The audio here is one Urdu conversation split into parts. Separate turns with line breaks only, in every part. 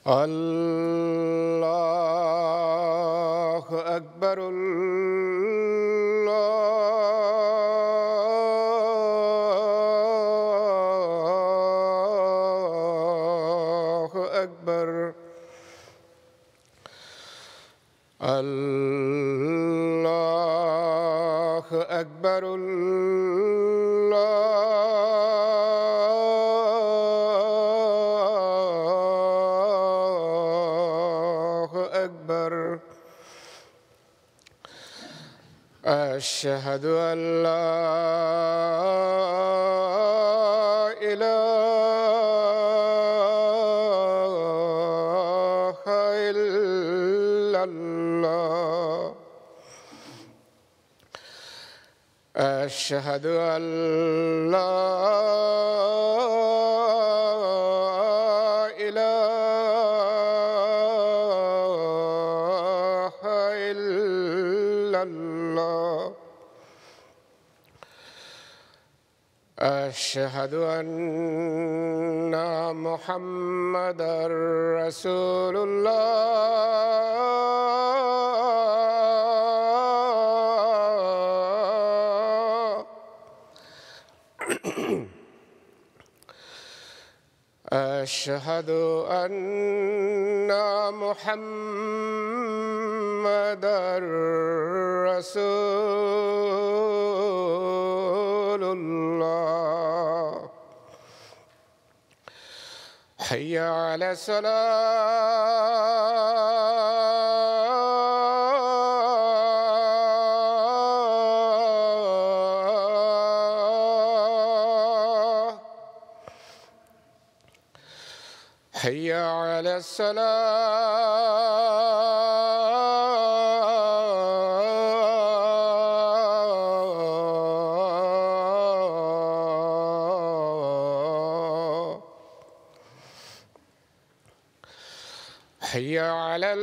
اللہ اکبر اللہ اکبر اللہ اکبر أشهد أن لا إله إلا الله أشهد أن لا إله إلا الله أشهد أن محمدًا رسول الله أشهد أن محمدًا رسول الله حي على الصلاة حي على الصلاة حي على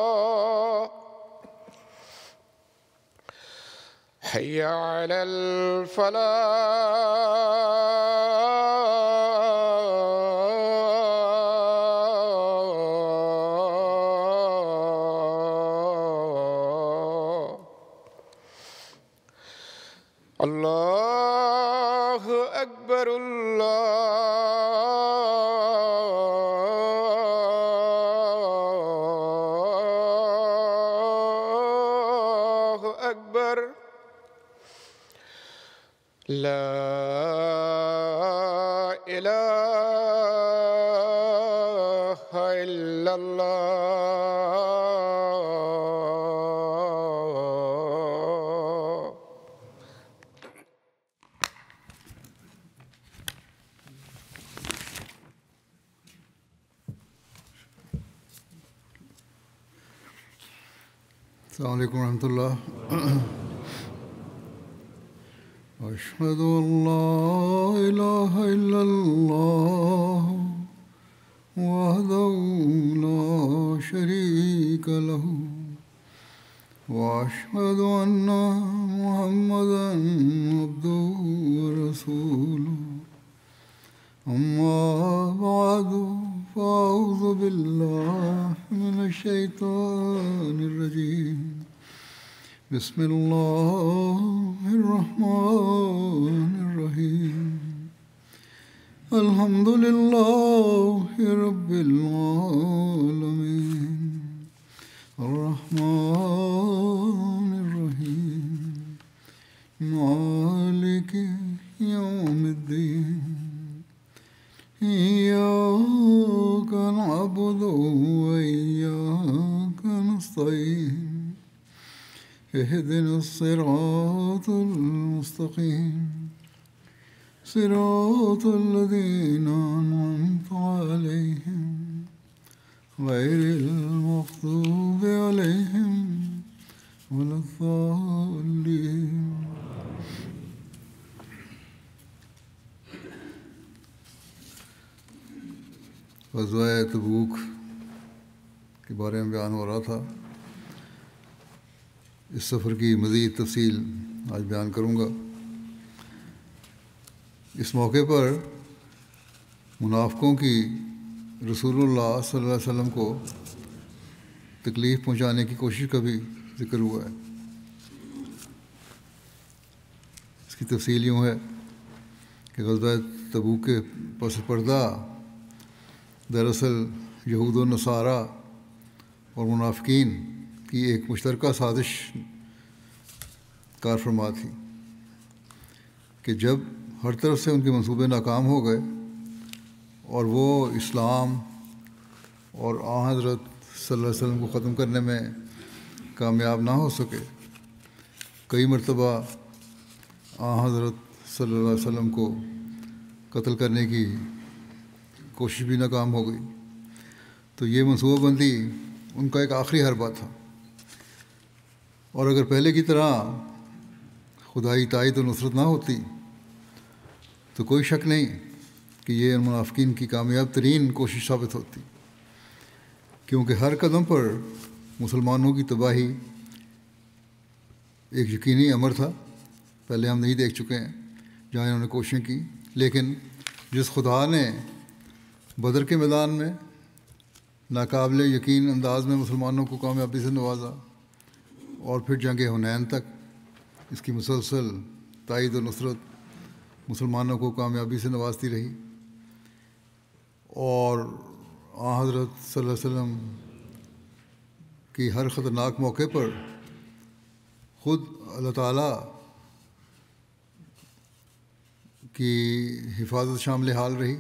الفلاح حي على الفلاح الله أكبر الله أكبر لا إله إلا الله
السلام علیکم ورحمۃ اللہ. أشهد أن لا إله إلا الله وحده لا شريك له وأشهد أن محمدًا عبده ورسوله أما بعد فأعوذ بالله من الشيطان الرجيم بسم الله الرحمن الرحيم الحمد لله رب العالمين الرحمن الرحيم مالك يوم الدين إياك نعبد وإياك اهدنا الصراط المستقيم صراط الذين أنعمت عليهم غير المغضوب عليهم ولا الضالين. غزوہ تبوک کے بارے میں بیان ہو رہا تھا. اس سفر کی مزید تفصیل آج بیان کروں گا. اس موقع پر منافقوں کی رسول اللہ صلی اللہ علیہ وسلم کو تکلیف پہنچانے کی کوشش کا بھی ذکر ہوا ہے. اس کی تفصیل یوں ہے کہ غزوہ تبوک کے پس پردہ دراصل یہود و نصارہ اور منافقین کی ایک مشترکہ سازش کار فرما تھی کہ جب ہر طرف سے ان کے منصوبے ناکام ہو گئے اور وہ اسلام اور حضرت صلی اللہ علیہ وسلم کو ختم کرنے میں کامیاب نہ ہو سکے، کئی مرتبہ حضرت صلی اللہ علیہ وسلم کو قتل کرنے کی کوشش بھی ناکام ہو گئی. تو یہ منصوبہ بندی ان کا ایک آخری حربہ تھا. اور اگر پہلے کی طرح خدائی تائید و نصرت نہ ہوتی تو کوئی شک نہیں کہ یہ منافقین کی کامیاب ترین کوشش ثابت ہوتی، کیونکہ ہر قدم پر مسلمانوں کی تباہی ایک یقینی امر تھا. پہلے ہم نہیں دیکھ چکے ہیں جہاں انہوں نے کوششیں کی، لیکن جس خدا نے بدر کے میدان میں ناقابل یقین انداز میں مسلمانوں کو کامیابی سے نوازا اور پھر جنگ حنین تک اس کی مسلسل تائید و نصرت مسلمانوں کو کامیابی سے نوازتی رہی، اور حضرت صلی اللہ علیہ وسلم کی ہر خطرناک موقع پر خود اللہ تعالیٰ کی حفاظت شامل حال رہی.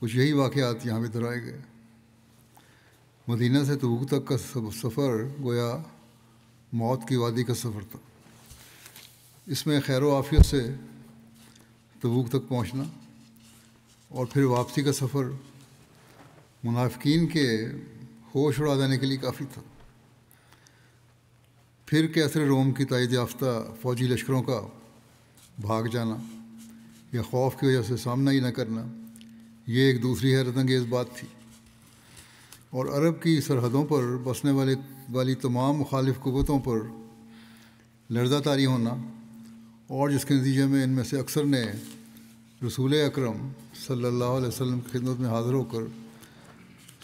کچھ یہی واقعات یہاں بھی دہرائے گئے. مدینہ سے تبوک تک کا سفر گویا موت کی وادی کا سفر تھا. اس میں خیر و عافیت سے تبوک تک پہنچنا اور پھر واپسی کا سفر منافقین کے ہوش اڑا دینے کے لیے کافی تھا. پھر کیسر روم کی تائید یافتہ فوجی لشکروں کا بھاگ جانا یا خوف کی وجہ سے سامنا ہی نہ کرنا، یہ ایک دوسری حیرت انگیز بات تھی. اور عرب کی سرحدوں پر بسنے والی تمام مخالف قوتوں پر لرزہ طاری ہونا، اور جس کے نتیجے میں ان میں سے اکثر نے رسول اکرم صلی اللہ علیہ وسلم کی خدمت میں حاضر ہو کر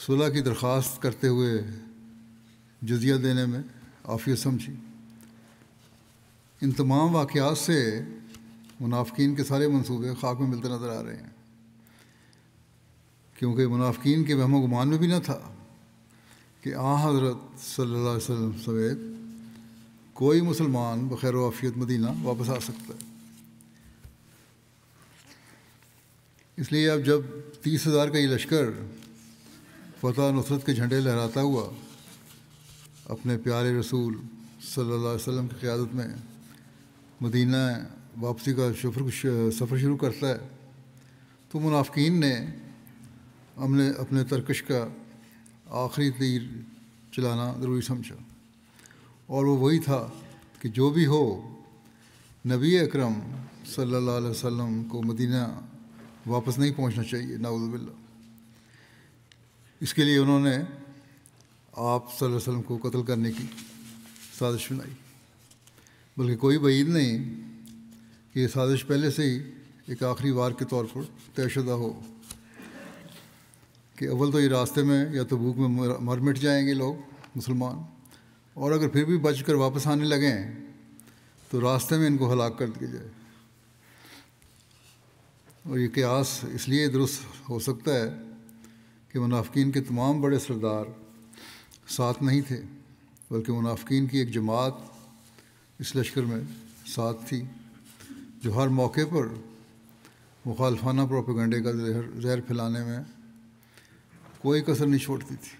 صلح کی درخواست کرتے ہوئے جزیہ دینے میں عافیت سمجھی. ان تمام واقعات سے منافقین کے سارے منصوبے خاک میں ملتے نظر آ رہے ہیں، کیونکہ منافقین کے وہم و گمان میں بھی نہ تھا کہ حضرت صلی اللہ علیہ وسلم سمیت کوئی مسلمان بخیر و عافیت مدینہ واپس آ سکتا ہے. اس لیے اب جب 30,000 کا یہ لشکر فتح نصرت کے جھنڈے لہراتا ہوا اپنے پیارے رسول صلی اللہ علیہ وسلم کی قیادت میں مدینہ واپسی کا سفر شروع کرتا ہے، تو منافقین نے اپنے ترکش کا آخری تیر چلانا ضروری سمجھا، اور وہ وہی تھا کہ جو بھی ہو نبی اکرم صلی اللہ علیہ وسلم کو مدینہ واپس نہیں پہنچنا چاہیے، نعوذ باللہ. اس کے لیے انہوں نے آپ صلی اللہ علیہ وسلم کو قتل کرنے کی سازش بنائی. بلکہ کوئی بعید نہیں کہ یہ سازش پہلے سے ہی ایک آخری وار کے طور پر طے شدہ ہو کہ اول تو یہ راستے میں یا تبوک میں مر مٹ جائیں گے لوگ مسلمان، اور اگر پھر بھی بچ کر واپس آنے لگیں تو راستے میں ان کو ہلاک کر دیا جائے. اور یہ قیاس اس لیے درست ہو سکتا ہے کہ منافقین کے تمام بڑے سردار ساتھ نہیں تھے، بلکہ منافقین کی ایک جماعت اس لشکر میں ساتھ تھی جو ہر موقع پر مخالفانہ پروپیگنڈے کا زہر پھیلانے میں کوئی کسر نہیں چھوڑتی تھی.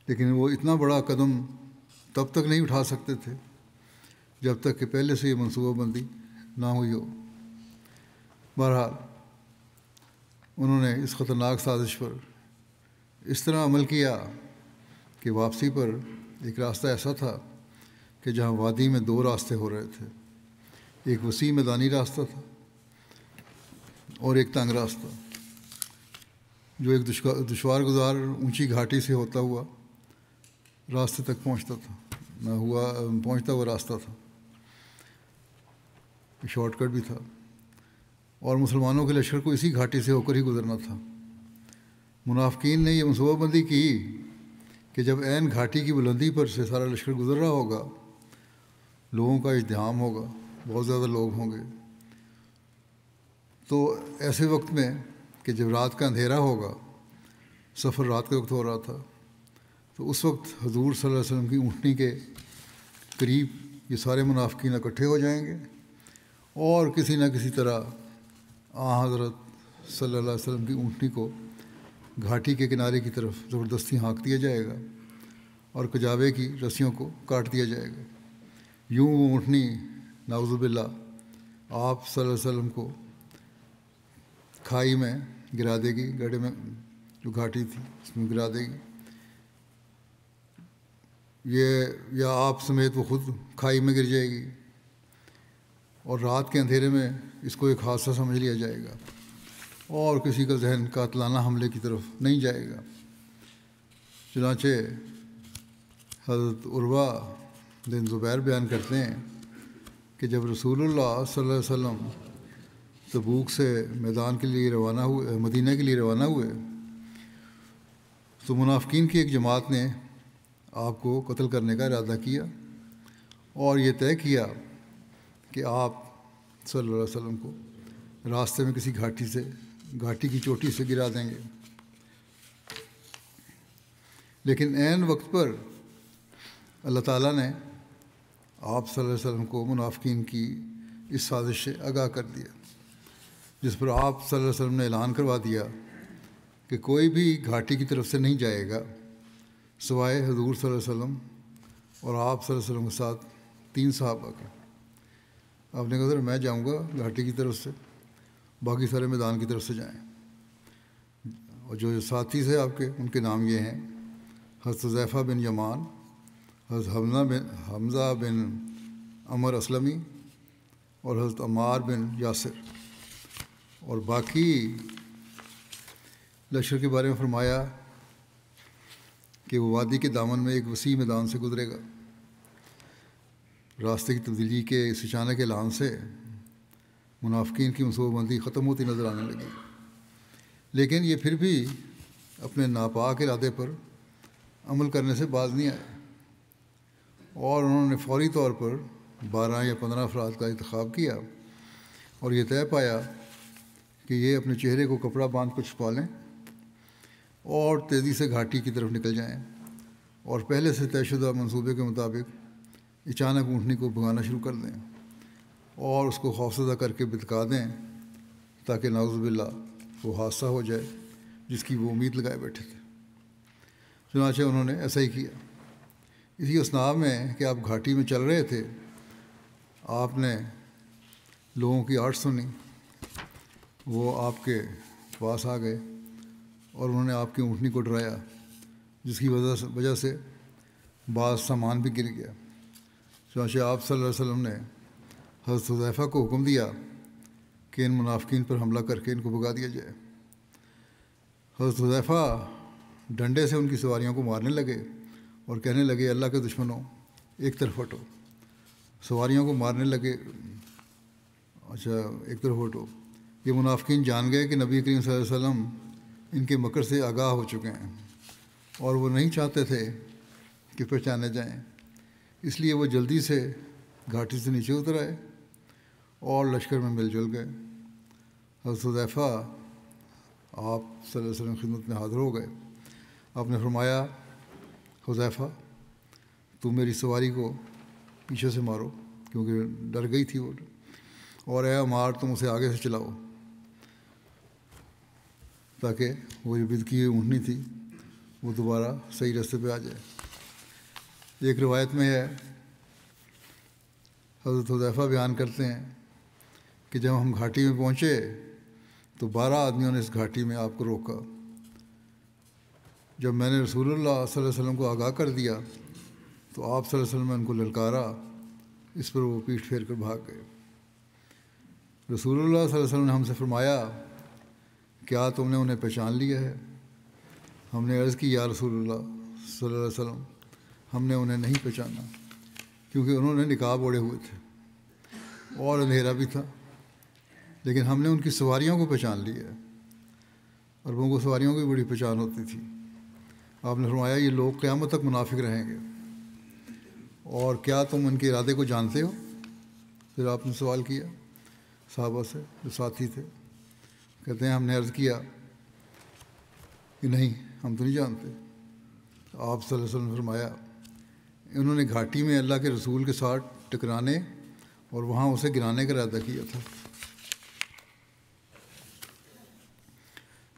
لیکن وہ اتنا بڑا قدم تب تک نہیں اٹھا سکتے تھے جب تک کہ پہلے سے یہ منصوبہ بندی نہ ہوئی ہو۔ بہرحال انہوں نے اس خطرناک سازش پر اس طرح عمل کیا کہ واپسی پر ایک راستہ ایسا تھا کہ جہاں وادی میں دو راستے ہو رہے تھے، ایک وسیع میدانی راستہ تھا اور ایک تنگ راستہ جو ایک دشوار گزار اونچی گھاٹی سے ہوتا ہوا راستے تک پہنچتا ہوا راستہ تھا، شارٹ کٹ بھی تھا، اور مسلمانوں کے لشکر کو اسی گھاٹی سے ہو کر ہی گزرنا تھا۔ منافقین نے یہ منصوبہ بندی کی کہ جب عین گھاٹی کی بلندی پر سے سارا لشکر گزر رہا ہوگا، لوگوں کا ازدحام ہوگا، بہت زیادہ لوگ ہوں گے، تو ایسے وقت میں کہ جب رات کا اندھیرا ہوگا، سفر رات کے وقت ہو رہا تھا، تو اس وقت حضور صلی اللہ علیہ وسلم کی اونٹنی کے قریب یہ سارے منافقین اکٹھے ہو جائیں گے اور کسی نہ کسی طرح حضرت صلی اللہ علیہ وسلم کی اونٹنی کو گھاٹی کے کنارے کی طرف زبردستی ہانک دیا جائے گا اور کجاوے کی رسیوں کو کاٹ دیا جائے گا۔ یوں وہ اونٹنی نعوذ باللہ آپ صلی اللہ علیہ وسلم کو کھائی میں گرا دے گی، گڑھے میں جو گھاٹی تھی اس میں گرا دے گی، یا آپ سمیت وہ خود کھائی میں گر جائے گی، اور رات کے اندھیرے میں اس کو ایک حادثہ سمجھ لیا جائے گا اور کسی کا ذہن قاتلانہ حملے کی طرف نہیں جائے گا۔ چنانچہ حضرت عروہ بن زبیر بیان کرتے ہیں کہ جب رسول اللہ صلی اللہ علیہ وسلم تبوک سے میدان کے لیے روانہ ہوئے، مدینہ کے لیے روانہ ہوئے، تو منافقین کی ایک جماعت نے آپ کو قتل کرنے کا ارادہ کیا اور یہ طے کیا کہ آپ صلی اللہ علیہ وسلم کو راستے میں کسی گھاٹی کی چوٹی سے گرا دیں گے۔ لیکن عین وقت پر اللہ تعالیٰ نے آپ صلی اللہ علیہ وسلم کو منافقین کی اس سازش سے آگاہ کر دیا، جس پر آپ صلی اللہ علیہ وسلم نے اعلان کروا دیا کہ کوئی بھی گھاٹی کی طرف سے نہیں جائے گا سوائے حضور صلی اللہ علیہ وسلم اور آپ صلی اللہ علیہ وسلم کے ساتھ 3 صحابہ کے۔ آپ نے کہا سر میں جاؤں گا گھاٹی کی طرف سے، باقی سارے میدان کی طرف سے جائیں۔ اور جو ساتھی تھے آپ کے، ان کے نام یہ ہیں: حضرت حذیفہ بن یمان، حضرت حمزہ بن عمر اسلمی اور حضرت عمار بن یاسر۔ اور باقی لشکر کے بارے میں فرمایا کہ وہ وادی کے دامن میں ایک وسیع میدان سے گزرے گا۔ راستے کی تبدیلی کے اس اچانک اعلان سے منافقین کی منصوبہ بندی ختم ہوتی نظر آنے لگی، لیکن یہ پھر بھی اپنے ناپاک ارادے پر عمل کرنے سے باز نہیں آئے، اور انہوں نے فوری طور پر 12 یا 15 افراد کا انتخاب کیا اور یہ طے پایا کہ یہ اپنے چہرے کو کپڑا باندھ کر چھپا لیں اور تیزی سے گھاٹی کی طرف نکل جائیں اور پہلے سے طے شدہ منصوبے کے مطابق اچانک اونٹنی کو بھگانا شروع کر دیں اور اس کو خوفزدہ کر کے بتکا دیں تاکہ نعوذ باللہ وہ حادثہ ہو جائے جس کی وہ امید لگائے بیٹھے تھے۔ چنانچہ انہوں نے ایسا ہی کیا۔ اسی اسنا میں کہ آپ گھاٹی میں چل رہے تھے، آپ نے لوگوں کی آٹ سنی، وہ آپ کے پاس آ گئے اور انہوں نے آپ کی اونٹنی کو ڈرایا، جس کی وجہ سے بعض سامان بھی گر گیا۔ چنانچہ آپ صلی اللہ علیہ وسلم نے حضرت حذیفہ کو حکم دیا کہ ان منافقین پر حملہ کر کے ان کو بھگا دیا جائے۔ حضرت حذیفہ ڈنڈے سے ان کی سواریوں کو مارنے لگے اور کہنے لگے اللہ کے دشمنوں ایک طرف ہٹو۔ سواریوں کو مارنے لگے، اچھا ایک طرف ہٹو۔ یہ منافقین جان گئے کہ نبی کریم صلی اللہ علیہ وسلم ان کے مکر سے آگاہ ہو چکے ہیں اور وہ نہیں چاہتے تھے کہ پہچانے جائیں، اس لیے وہ جلدی سے گھاٹی سے نیچے اتر آئے اور لشکر میں مل جل گئے۔ حضرت حذیفہ آپ صلی اللہ علیہ وسلم کی خدمت میں حاضر ہو گئے۔ آپ نے فرمایا حذیفہ تم میری سواری کو پیچھے سے مارو، کیونکہ ڈر گئی تھی وہ، اور اے عمار تم اسے آگے سے چلاؤ تاکہ وہ جو بد کی اونٹنی تھی وہ دوبارہ صحیح راستے پہ آ جائے۔ ایک روایت میں ہے، حضرت حذیفہ بیان کرتے ہیں کہ جب ہم گھاٹی میں پہنچے تو 12 آدمیوں نے اس گھاٹی میں آپ کو روکا۔ جب میں نے رسول اللہ صلی اللہ علیہ وسلم کو آگاہ کر دیا تو آپ صلی اللہ علیہ وسلم نے ان کو للکارا، اس پر وہ پیٹھ پھیر کر بھاگ گئے۔ رسول اللہ صلی اللہ علیہ وسلم نے ہم سے فرمایا، کیا تم نے انہیں پہچان لیا ہے؟ ہم نے عرض کی، یا رسول اللہ صلی اللہ علیہ وسلم، ہم نے انہیں نہیں پہچانا، کیونکہ انہوں نے نقاب اوڑھے ہوئے تھے اور اندھیرا بھی تھا، لیکن ہم نے ان کی سواریوں کو پہچان لیا ہے۔ عربوں کو سواریوں کی بڑی پہچان ہوتی تھی۔ آپ نے فرمایا، یہ لوگ قیامت تک منافق رہیں گے، اور کیا تم ان کے ارادے کو جانتے ہو؟ پھر آپ نے سوال کیا صحابہ سے جو ساتھی تھے، کہتے ہیں ہم نے عرض کیا کہ نہیں، ہم تو نہیں جانتے۔ آپ صلی اللہ علیہ وسلم نے فرمایا، انہوں نے گھاٹی میں اللہ کے رسول کے ساتھ ٹکرانے اور وہاں اسے گرانے کا ارادہ کیا تھا۔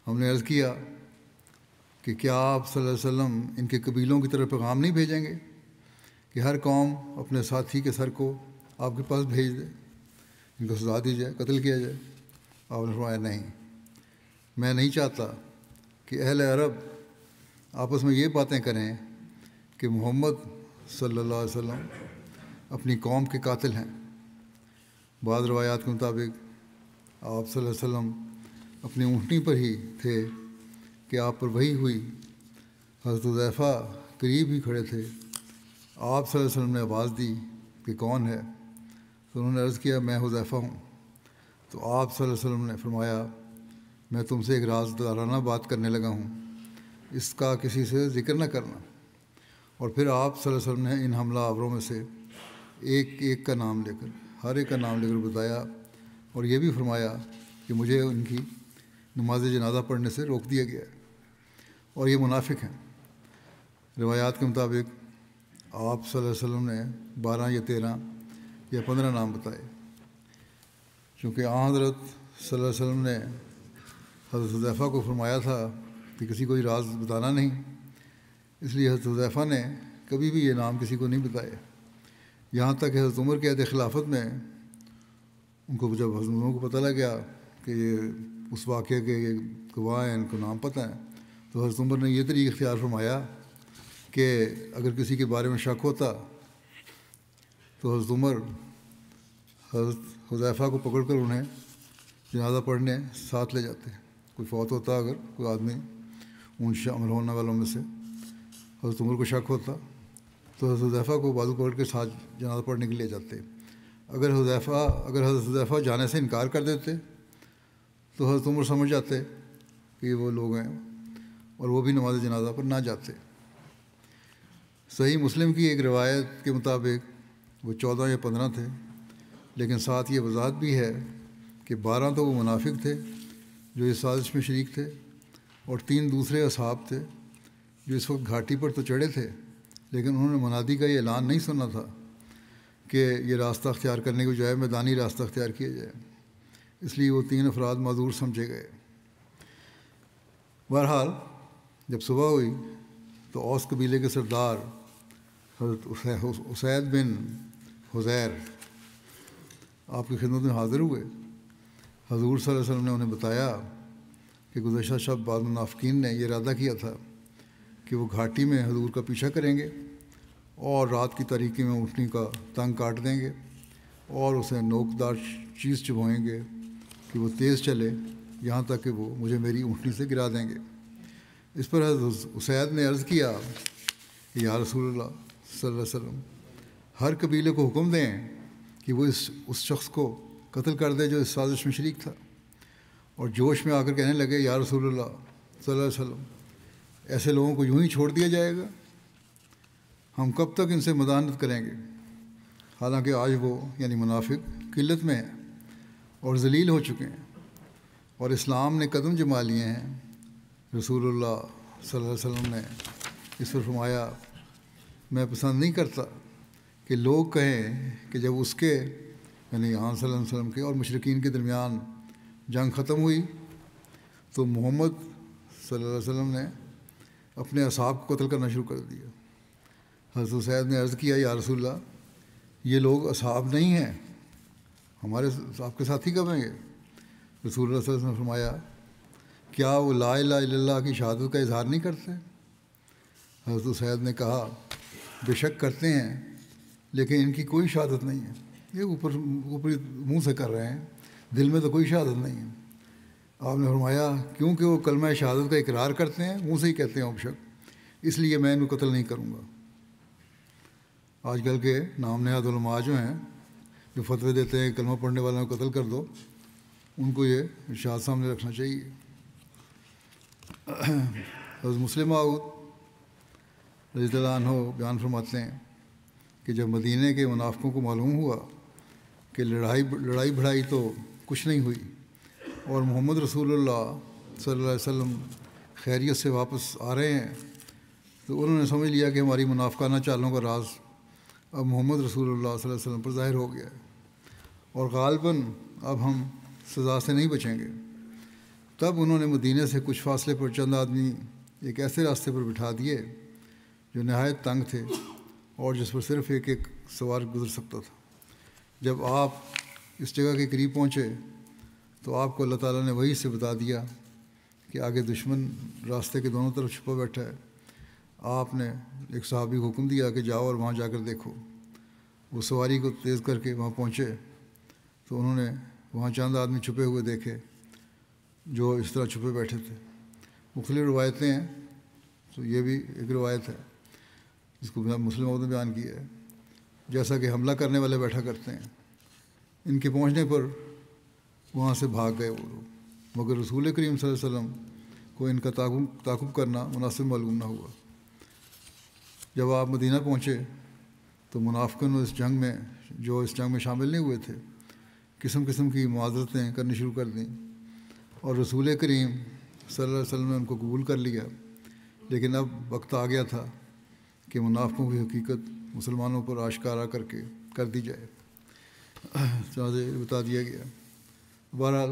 ہم نے عرض کیا کہ کیا آپ صلی اللہ علیہ وسلم ان کے قبیلوں کی طرف پیغام نہیں بھیجیں گے کہ ہر قوم اپنے ساتھی کے سر کو آپ کے پاس بھیج دے، ان کو سزا دی جائے، قتل کیا جائے؟ آپ نے فرمایا، نہیں، میں نہیں چاہتا کہ اہل عرب آپس میں یہ باتیں کریں کہ محمد صلی اللہ علیہ وسلم اپنی قوم کے قاتل ہیں۔ بعض روایات کے مطابق آپ صلی اللہ علیہ وسلم اپنی اونٹنی پر ہی تھے کہ آپ پر وحی ہوئی۔ حضرت حذیفہ قریب ہی کھڑے تھے۔ آپ صلی اللہ علیہ وسلم نے آواز دی کہ کون ہے؟ تو انہوں نے عرض کیا، میں حذیفہ ہوں۔ تو آپ صلی اللہ علیہ وسلم نے فرمایا، میں تم سے ایک رازدارانہ بات کرنے لگا ہوں، اس کا کسی سے ذکر نہ کرنا۔ اور پھر آپ صلی اللہ علیہ وسلم نے ان حملہ آوروں میں سے ایک ایک کا نام لے کر، ہر ایک کا نام لے کر بتایا، اور یہ بھی فرمایا کہ مجھے ان کی نماز جنازہ پڑھنے سے روک دیا گیا ہے، اور یہ منافق ہیں۔ روایات کے مطابق آپ صلی اللہ علیہ وسلم نے 12 یا 13 یا 15 نام بتائے۔ چونکہ حضرت صلی اللہ علیہ وسلم نے حضرت حذیفہ کو فرمایا تھا کہ کسی کو یہ راز بتانا نہیں، اس لیے حضرت حذیفہ نے کبھی بھی یہ نام کسی کو نہیں بتائے، یہاں تک کہ حضرت عمر کے عہد خلافت میں ان کو جب حضرت عمر کو پتہ لگ گیا کہ یہ اس واقعے کے یہ گواہ ہیں، ان کو نام پتہ ہے، تو حضرت عمر نے یہ طریقہ اختیار فرمایا کہ اگر کسی کے بارے میں شک ہوتا تو حضرت عمر حضرت حذیفہ کو پکڑ کر انہیں جنازہ پڑھنے ساتھ لے جاتے۔ کوئی فوت ہوتا، اگر کوئی آدمی ان شامل ہونے والوں میں سے، حضرت عمر کو شک ہوتا تو حضرت حذیفہ کو بازو پکڑ کے ساتھ جنازہ پڑھنے کے لیے جاتے۔ اگر حضرت حذیفہ جانے سے انکار کر دیتے تو حضرت عمر سمجھ جاتے کہ یہ وہ لوگ ہیں، اور وہ بھی نماز جنازہ پر نہ جاتے۔ صحیح مسلم کی ایک روایت کے مطابق وہ 14 یا 15 تھے، لیکن ساتھ یہ وضاحت بھی ہے کہ 12 تو وہ منافق تھے جو اس سازش میں شریک تھے، اور 3 دوسرے اصحاب تھے جو اس وقت گھاٹی پر تو چڑھے تھے، لیکن انہوں نے منادی کا یہ اعلان نہیں سنا تھا کہ یہ راستہ اختیار کرنے کی بجائے میدانی راستہ اختیار کیا جائے، اس لیے وہ 3 افراد معذور سمجھے گئے۔ بہرحال جب صبح ہوئی تو اوس قبیلے کے سردار حضرت اسید بن حضیر آپ کی خدمت میں حاضر ہوئے۔ حضور صلی اللہ علیہ وسلم نے انہیں بتایا کہ گزشتہ شب بعض منافقین نے یہ ارادہ کیا تھا کہ وہ گھاٹی میں حضور کا پیچھا کریں گے اور رات کی تاریکی میں اونٹنی کا ٹنگ کاٹ دیں گے اور اسے نوکدار چیز چبھائیں گے کہ وہ تیز چلے، یہاں تک کہ وہ مجھے میری اونٹنی سے گرا دیں گے۔ اس پر حضرت اسید نے عرض کیا کہ یا رسول اللہ صلی اللہ علیہ وسلم، ہر قبیلے کو حکم دیں کہ وہ اس شخص کو قتل کر دے جو اس سازش میں شریک تھا، اور جوش میں آ کر کہنے لگے، یا رسول اللہ صلی اللہ علیہ وسلم، ایسے لوگوں کو یوں ہی چھوڑ دیا جائے گا؟ ہم کب تک ان سے مداحنت کریں گے؟ حالانکہ آج وہ یعنی منافق قلت میں ہیں اور ذلیل ہو چکے ہیں، اور اسلام نے قدم جما لیے ہیں۔ رسول اللہ صلی اللہ علیہ وسلم نے اس پر فرمایا، میں پسند نہیں کرتا کہ لوگ کہیں کہ جب اس کے یعنی صلی اللہ علیہ وسلم کے اور مشرکین کے درمیان جنگ ختم ہوئی تو محمد صلی اللہ علیہ وسلم نے اپنے اصحاب کو قتل کرنا شروع کر دیا۔ حضرت اسید نے عرض کیا، یا رسول اللہ، یہ لوگ اصحاب نہیں ہیں، ہمارے آپ کے ساتھی کب ہیں یہ؟ رسول اللہ صلی اللہ علیہ وسلم نے فرمایا، کیا وہ لا الہ الا اللہ کی شہادت کا اظہار نہیں کرتے؟ حضرت اسید نے کہا، بے شک کرتے ہیں، لیکن ان کی کوئی شہادت نہیں ہے، یہ اوپری منہ سے کر رہے ہیں، دل میں تو کوئی شہادت نہیں ہے۔ آپ نے فرمایا، کیونکہ وہ کلمہ شہادت کا اقرار کرتے ہیں، منہ سے ہی کہتے ہیں بشک، اس لیے میں ان کو قتل نہیں کروں گا۔ آج کل کے نام نہاد علماء جو ہیں، جو فتوے دیتے ہیں کلمہ پڑھنے والوں کو قتل کر دو، ان کو یہ ارشاد سامنے رکھنا چاہیے۔ حضرت مسلم موعود رضی اللہ عنہ بیان فرماتے ہیں کہ جب مدینہ کے منافقوں کو معلوم ہوا کہ لڑائی بڑھائی تو کچھ نہیں ہوئی اور محمد رسول اللہ صلی اللہ علیہ وسلم خیریت سے واپس آ رہے ہیں، تو انہوں نے سمجھ لیا کہ ہماری منافقانہ چالوں کا راز اب محمد رسول اللہ صلی اللہ علیہ وسلم پر ظاہر ہو گیا ہے، اور غالباً اب ہم سزا سے نہیں بچیں گے۔ تب انہوں نے مدینہ سے کچھ فاصلے پر چند آدمی ایک ایسے راستے پر بٹھا دیے جو نہایت تنگ تھے اور جس پر صرف ایک سوار گزر سکتا تھا۔ جب آپ اس جگہ کے قریب پہنچے تو آپ کو اللہ تعالیٰ نے وحی سے بتا دیا کہ آگے دشمن راستے کے دونوں طرف چھپا بیٹھا ہے۔ آپ نے ایک صحابی کو حکم دیا کہ جاؤ اور وہاں جا کر دیکھو۔ وہ سواری کو تیز کر کے وہاں پہنچے تو انہوں نے وہاں چند آدمی چھپے ہوئے دیکھے جو اس طرح چھپے بیٹھے تھے۔ مختلف روایتیں ہیں، تو یہ بھی ایک روایت ہے جس کو مسلم نے بیان کیا ہے، جیسا کہ حملہ کرنے والے بیٹھا کرتے ہیں۔ ان کے پہنچنے پر وہاں سے بھاگ گئے وہ لوگ، مگر رسول کریم صلی اللہ علیہ وسلم کو ان کا تعاقب کرنا مناسب معلوم نہ ہوا۔ جب آپ مدینہ پہنچے تو منافقوں نے اس جنگ میں شامل نہیں ہوئے تھے قسم قسم کی معذرتیں کرنی شروع کر دیں، اور رسول کریم صلی اللہ علیہ وسلم نے ان کو قبول کر لیا۔ لیکن اب وقت آ گیا تھا کہ منافقوں کی حقیقت مسلمانوں پر آشکارا کر دی جائے، چنانچہ بتا دیا گیا۔ بہرحال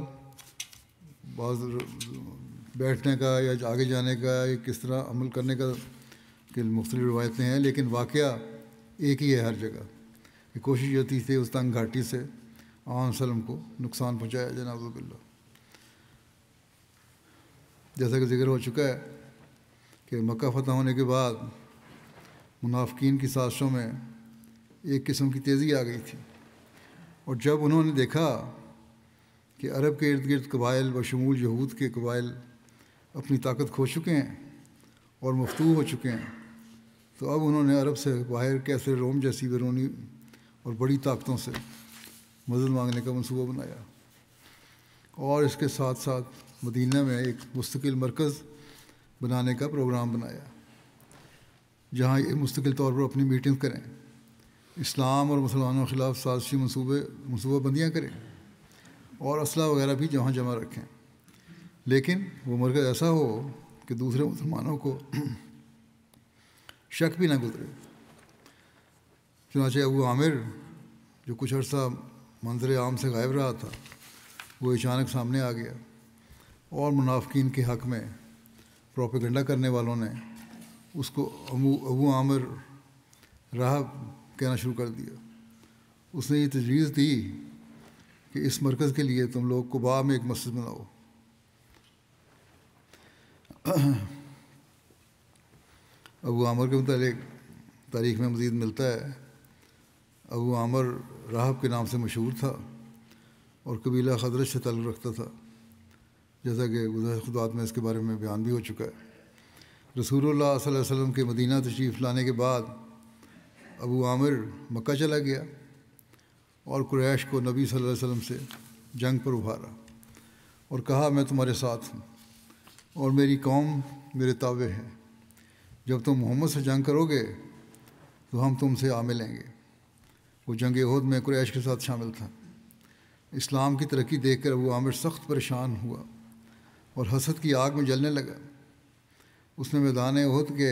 بعض بیٹھنے کا یا آگے جانے کا یا کس طرح عمل کرنے کا کہ مختلف روایتیں ہیں، لیکن واقعہ ایک ہی ہے ہر جگہ کہ کوشش یہ تھی اس تنگ گھاٹی سے عام وسلم کو نقصان پہنچایا جائے، نعوذ باللہ۔ جیسا کہ ذکر ہو چکا ہے کہ مکہ فتح ہونے کے بعد منافقین کی سازشوں میں ایک قسم کی تیزی آ گئی تھی، اور جب انہوں نے دیکھا کہ عرب کے ارد گرد قبائل بشمول یہود کے قبائل اپنی طاقت کھو چکے ہیں اور مفتوح ہو چکے ہیں، تو اب انہوں نے عرب سے باہر کیسے روم جیسی بیرونی اور بڑی طاقتوں سے مدد مانگنے کا منصوبہ بنایا، اور اس کے ساتھ ساتھ مدینہ میں ایک مستقل مرکز بنانے کا پروگرام بنایا جہاں یہ مستقل طور پر اپنی میٹنگ کریں، اسلام اور مسلمانوں کے خلاف سازشی منصوبہ بندیاں کریں اور اسلحہ وغیرہ بھی جمع رکھیں، لیکن وہ مرکز ایسا ہو کہ دوسرے مسلمانوں کو شک بھی نہ گزرے۔ چنانچہ ابو عامر جو کچھ عرصہ منظر عام سے غائب رہا تھا، وہ اچانک سامنے آ گیا، اور منافقین کے حق میں پروپیگنڈا کرنے والوں نے اس کو ابو عامر راہب کہنا شروع کر دیا۔ اس نے یہ تجویز دی کہ اس مرکز کے لیے تم لوگ قباء میں ایک مسجد بناؤ۔ ابو عامر کے متعلق تاریخ میں مزید ملتا ہے، ابو عامر راہب کے نام سے مشہور تھا اور قبیلہ خزرج سے تعلق رکھتا تھا، جیسا کہ گزشتہ خطبات میں اس کے بارے میں بیان بھی ہو چکا ہے۔ رسول اللہ صلی اللہ علیہ وسلم کے مدینہ تشریف لانے کے بعد ابو عامر مکہ چلا گیا اور قریش کو نبی صلی اللہ علیہ وسلم سے جنگ پر ابھارا اور کہا، میں تمہارے ساتھ ہوں اور میری قوم میرے تابع ہے، جب تم محمد سے جنگ کرو گے تو ہم تم سے آ ملیں گے۔ وہ جنگ احد میں قریش کے ساتھ شامل تھا۔ اسلام کی ترقی دیکھ کر ابو عامر سخت پریشان ہوا اور حسد کی آگ میں جلنے لگا۔ اس نے میدان احد کے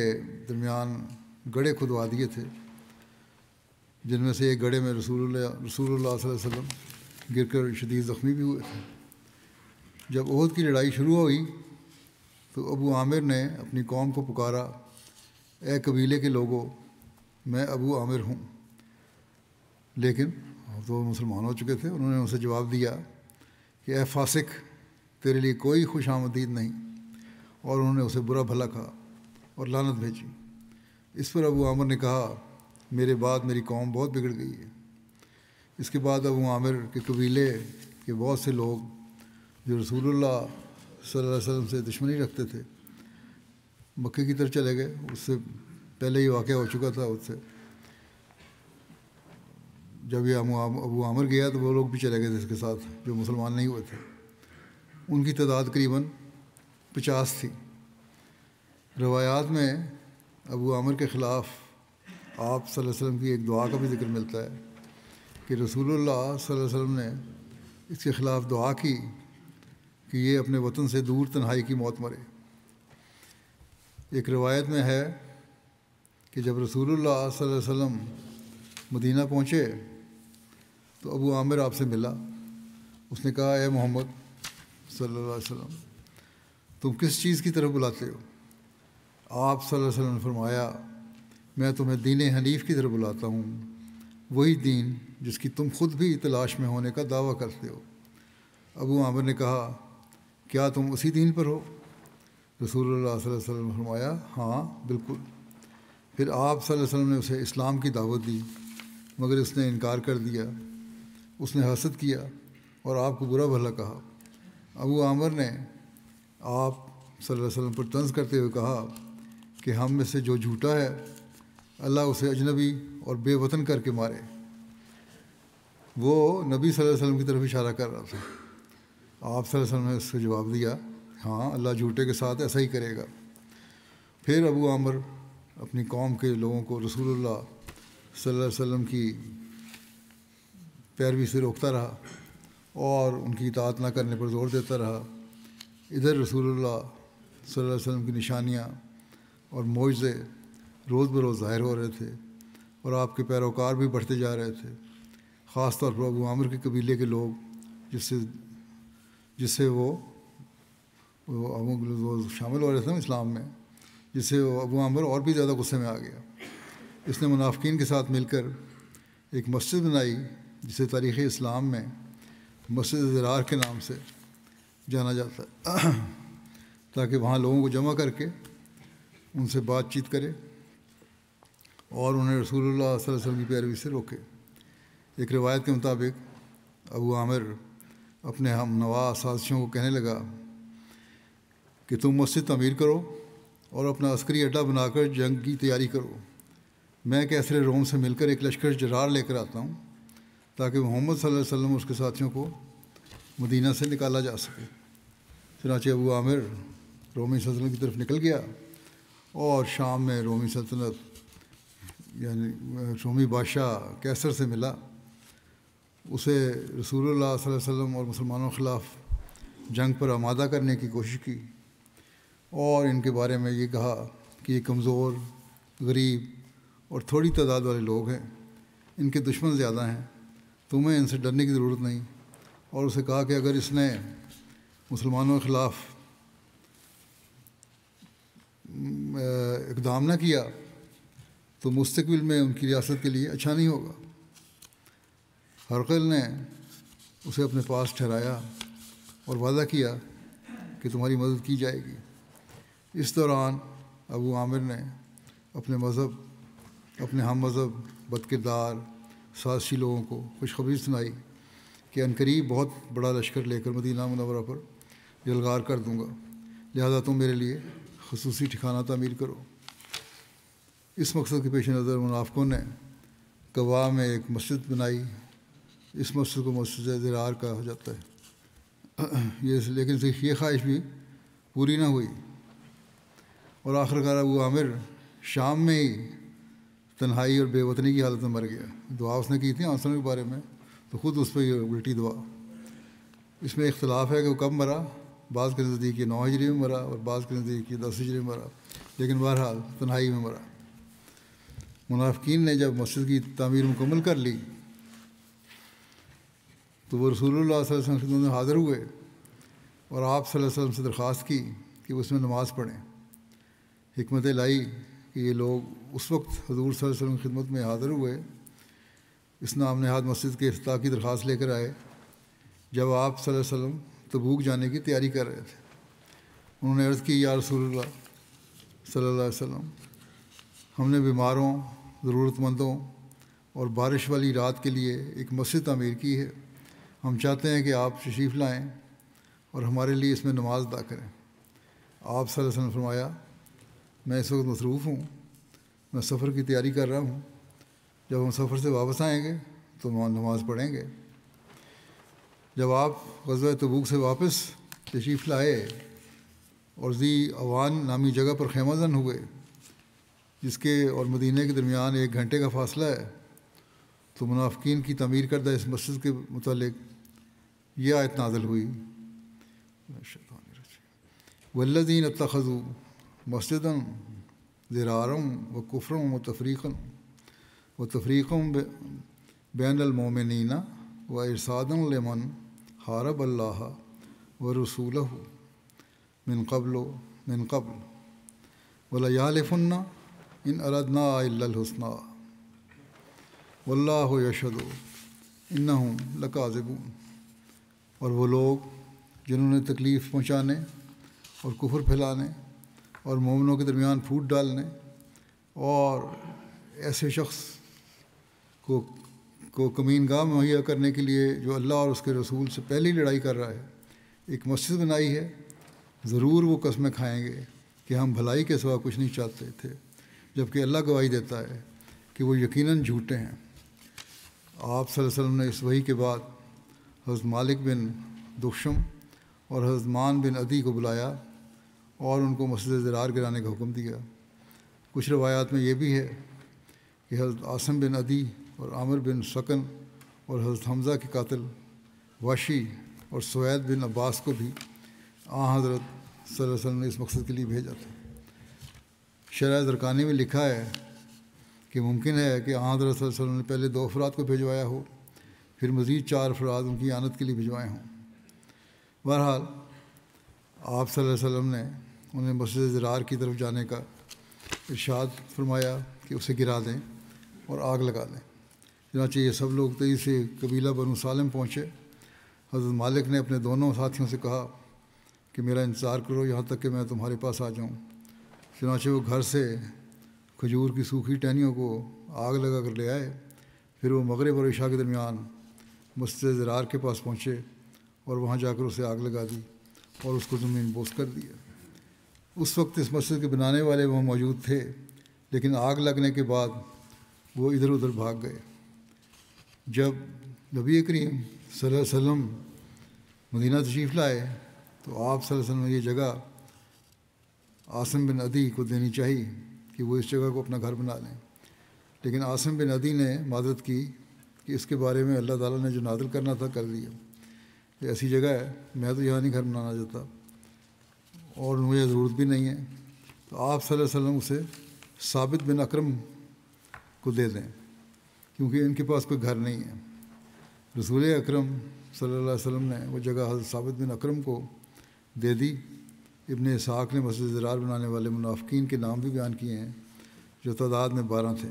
درمیان گڑھے کھدوا دیے تھے، جن میں سے ایک گڑھے میں رسول اللہ صلی اللہ علیہ وسلم گر کر شدید زخمی بھی ہوئے تھے۔ جب احد کی لڑائی شروع ہوئی تو ابو عامر نے اپنی قوم کو پکارا، اے قبیلے کے لوگوں، میں ابو عامر ہوں۔ لیکن تو مسلمان ہو چکے تھے، انہوں نے اسے جواب دیا کہ اے فاسق، تیرے لیے کوئی خوش آمدید نہیں، اور انہوں نے اسے برا بھلا کہا اور لعنت بھیجی۔ اس پر ابو عامر نے کہا، میرے بعد میری قوم بہت بگڑ گئی ہے۔ اس کے بعد ابو عامر کے قبیلے کے بہت سے لوگ جو رسول اللہ صلی اللہ علیہ وسلم سے دشمنی رکھتے تھے مکے کی طرف چلے گئے۔ اس سے پہلے یہ واقعہ ہو چکا تھا، اس سے جب یہ ابو عامر گیا تو وہ لوگ بھی چلے گئے تھے اس کے ساتھ جو مسلمان نہیں ہوئے تھے۔ ان کی تعداد قریباً 50 تھی۔ روایات میں ابو عامر کے خلاف آپ صلی اللہ علیہ وسلم کی ایک دعا کا بھی ذکر ملتا ہے کہ رسول اللہ صلی اللہ علیہ وسلم نے اس کے خلاف دعا کی کہ یہ اپنے وطن سے دور تنہائی کی موت مرے۔ ایک روایت میں ہے کہ جب رسول اللہ صلی اللہ علیہ وسلم مدینہ پہنچے تو ابو عامر آپ سے ملا۔ اس نے کہا، اے محمد صلی اللہ علیہ وسلم، تم کس چیز کی طرف بلاتے ہو؟ آپ صلی اللہ علیہ وسلم نے فرمایا، میں تمہیں دین حنیف کی طرف بلاتا ہوں، وہی دین جس کی تم خود بھی تلاش میں ہونے کا دعویٰ کرتے ہو۔ ابو عامر نے کہا، کیا تم اسی دین پر ہو؟ رسول اللہ صلی اللہ علیہ وسلم نے فرمایا، ہاں بالکل۔ پھر آپ صلی اللہ علیہ وسلم نے اسے اسلام کی دعوت دی، مگر اس نے انکار کر دیا۔ اس نے حسد کیا اور آپ کو برا بھلا کہا۔ ابو عامر نے آپ صلی اللہ علیہ وسلم پر طنز کرتے ہوئے کہا کہ ہم میں سے جو جھوٹا ہے اللہ اسے اجنبی اور بے وطن کر کے مارے۔ وہ نبی صلی اللہ علیہ وسلم کی طرف اشارہ کر رہا تھا۔ آپ صلی اللہ علیہ وسلم نے اس کو جواب دیا، ہاں اللہ جھوٹے کے ساتھ ایسا ہی کرے گا۔ پھر ابو عامر اپنی قوم کے لوگوں کو رسول اللہ صلی اللہ علیہ وسلم کی پیروی سے روکتا رہا اور ان کی اطاعت نہ کرنے پر زور دیتا رہا۔ ادھر رسول اللہ صلی اللہ علیہ وسلم کی نشانیاں اور معجزے روز بروز ظاہر ہو رہے تھے اور آپ کے پیروکار بھی بڑھتے جا رہے تھے۔ خاص طور پر ابو عامر کے قبیلے کے لوگ جس سے وہ شامل ہو رہے تھے اسلام میں، جس سے ابو عامر اور بھی زیادہ غصے میں آ گیا۔ اس نے منافقین کے ساتھ مل کر ایک مسجد بنائی جسے تاریخ اسلام میں مسجد زرار کے نام سے جانا جاتا ہے، تاکہ وہاں لوگوں کو جمع کر کے ان سے بات چیت کرے اور انہیں رسول اللہ صلی اللہ علیہ وسلم کی پیروی سے روکے۔ ایک روایت کے مطابق ابو عامر اپنے ہم نوا سازشوں کو کہنے لگا کہ تم مسجد تعمیر کرو اور اپنا عسکری اڈہ بنا کر جنگ کی تیاری کرو۔ میں کیسر روم سے مل کر ایک لشکر جرار لے کر آتا ہوں تاکہ محمد صلی اللہ علیہ وسلم اور اس کے ساتھیوں کو مدینہ سے نکالا جا سکے۔ چنانچہ ابو عامر رومی سلطنت کی طرف نکل گیا اور شام میں رومی سلطنت یعنی رومی بادشاہ کیسر سے ملا۔ اسے رسول اللہ صلی اللہ علیہ وسلم اور مسلمانوں کے خلاف جنگ پر آمادہ کرنے کی کوشش کی اور ان کے بارے میں یہ کہا کہ یہ کمزور، غریب اور تھوڑی تعداد والے لوگ ہیں، ان کے دشمن زیادہ ہیں، تمہیں ان سے ڈرنے کی ضرورت نہیں۔ اور اسے کہا کہ اگر اس نے مسلمانوں کے خلاف اقدام نہ کیا تو مستقبل میں ان کی ریاست کے لیے اچھا نہیں ہوگا۔ ہرقل نے اسے اپنے پاس ٹھہرایا اور وعدہ کیا کہ تمہاری مدد کی جائے گی۔ اس دوران ابو عامر نے اپنے ہم مذہب بد کردار سازشی لوگوں کو خوشخبری سنائی کہ عنقریب بہت بڑا لشکر لے کر مدینہ منورہ پر یلغار کر دوں گا، لہذا تم میرے لیے خصوصی ٹھکانہ تعمیر کرو۔ اس مقصد کے پیش نظر منافقوں نے قباء میں ایک مسجد بنائی۔ اس مسجد کو مسجد زرار کہا جاتا ہے، لیکن یہ خواہش بھی پوری نہ ہوئی اور آخرکار ابو عامر شام میں ہی تنہائی اور بے وطنی کی حالت میں مر گیا۔ دعا اس نے کی تھی آنسروں کے بارے میں، تو خود اس پہ یہ الٹی دعا۔ اس میں اختلاف ہے کہ وہ کب مرا، بعض کے نزدیک یہ 9 ہجری میں مرا اور بعض کے نزدیک یہ 10 ہجری میں مرا، لیکن بہرحال تنہائی میں مرا۔ منافقین نے جب مسجد کی تعمیر مکمل کر لی تو وہ رسول اللہ صلی اللہ علیہ وسلم کی خدمت میں حاضر ہوئے اور آپ صلی اللہ علیہ وسلم سے درخواست کی کہ کہ وہ اس میں نماز پڑھیں۔ حکمت لائی کہ یہ لوگ اس وقت حضور صلی اللہ علیہ وسلم کی خدمت میں حاضر ہوئے، اس نام نہاد مسجد کے افتتاح کی درخواست لے کر آئے جب آپ صلی اللہ علیہ وسلم تبوک جانے کی تیاری کر رہے تھے۔ انہوں نے عرض کی، یا رسول اللہ صلی اللہ علیہ وسلم، ہم نے بیماروں، ضرورت مندوں اور بارش والی رات کے لیے ایک مسجد تعمیر کی ہے۔ ہم چاہتے ہیں کہ آپ تشریف لائیں اور ہمارے لیے اس میں نماز ادا کریں۔ آپ صلی اللہ علیہ وسلم نے فرمایا، میں اس وقت مصروف ہوں، میں سفر کی تیاری کر رہا ہوں، جب ہم سفر سے واپس آئیں گے تو نماز پڑھیں گے۔ جب آپ غزوہ تبوک سے واپس تشریف لائے اور ذی اوان نامی جگہ پر خیمہ زن ہوئے، جس کے اور مدینہ کے درمیان 1 گھنٹے کا فاصلہ ہے، تو منافقین کی تعمیر کردہ اس مسجد کے متعلق یہ آیت نازل ہوئی، والذین اتخذوا مسجدا ضرارا وکفرا وتفریقا بین المؤمنین وارصادا لمن حارب اللہ ورسولہ من قبل ولیحلفن ان اردنا الا الحسنى واللہ یشہد انہم لکاذبون۔ اور وہ لوگ جنہوں نے تکلیف پہنچانے اور کفر پھیلانے اور مومنوں کے درمیان پھوٹ ڈالنے اور ایسے شخص کو کمین گاہ مہیا کرنے کے لیے جو اللہ اور اس کے رسول سے پہلی لڑائی کر رہا ہے، ایک مسجد بنائی ہے، ضرور وہ قسمیں کھائیں گے کہ ہم بھلائی کے سوا کچھ نہیں چاہتے تھے، جبکہ اللہ گواہی دیتا ہے کہ وہ یقیناً جھوٹے ہیں۔ آپ صلی اللہ علیہ وسلم نے اس وحی کے بعد حضرت مالک بن دخشم اور حضرت مان بن عدی کو بلایا اور ان کو مسجد ضرار گرانے کا حکم دیا۔ کچھ روایات میں یہ بھی ہے کہ حضرت عاصم بن عدی اور عامر بن سکن اور حضرت حمزہ کے قاتل واشی اور سوید بن عباس کو بھی حضرت صلی اللہ علیہ وسلم نے اس مقصد کے لیے بھیجا تھا۔ شرح زرقانی میں لکھا ہے کہ ممکن ہے کہ حضرت صلی اللہ علیہ وسلم نے پہلے 2 افراد کو بھجوایا ہو، پھر مزید 4 افراد ان کی اعانت کے لیے بھجوائے ہوں۔ بہرحال آپ صلی اللہ علیہ وسلم نے انہیں مسجد ضرار کی طرف جانے کا ارشاد فرمایا کہ اسے گرا دیں اور آگ لگا دیں۔ چنانچہ یہ سب لوگ تیزی سے قبیلہ بنو سالم پہنچے۔ حضرت مالک نے اپنے دونوں ساتھیوں سے کہا کہ میرا انتظار کرو یہاں تک کہ میں تمہارے پاس آ جاؤں۔ چنانچہ وہ گھر سے کھجور کی سوکھی ٹہنیوں کو آگ لگا کر لے آئے۔ پھر وہ مغرب اور عشاء کے درمیان مسجد ضرار کے پاس پہنچے اور وہاں جا کر اسے آگ لگا دی اور اس کو زمین بوس کر دیا۔ اس وقت اس مسجد کے بنانے والے وہاں موجود تھے، لیکن آگ لگنے کے بعد وہ ادھر ادھر بھاگ گئے۔ جب نبی کریم صلی اللہ علیہ وسلم مدینہ تشریف لائے تو آپ صلی اللہ علیہ وسلم نے یہ جگہ عاصم بن عدی کو دینی چاہیے کہ وہ اس جگہ کو اپنا گھر بنا لیں، لیکن عاصم بن عدی نے معذرت کی کہ اس کے بارے میں اللہ تعالیٰ نے جو نازل کرنا تھا کر دیا، یہ ایسی جگہ ہے، میں تو یہاں نہیں گھر بنانا چاہتا اور مجھے ضرورت بھی نہیں ہے۔ تو آپ صلی اللہ علیہ وسلم اسے ثابت بن اکرم کو دے دیں، کیونکہ ان کے پاس کوئی گھر نہیں ہے۔ رسول اکرم صلی اللہ علیہ وسلم نے وہ جگہ حضرت ثابت بن اکرم کو دے دی۔ ابن اسحاق نے مسجد ضرار بنانے والے منافقین کے نام بھی بیان کیے ہیں جو تعداد میں 12 تھے۔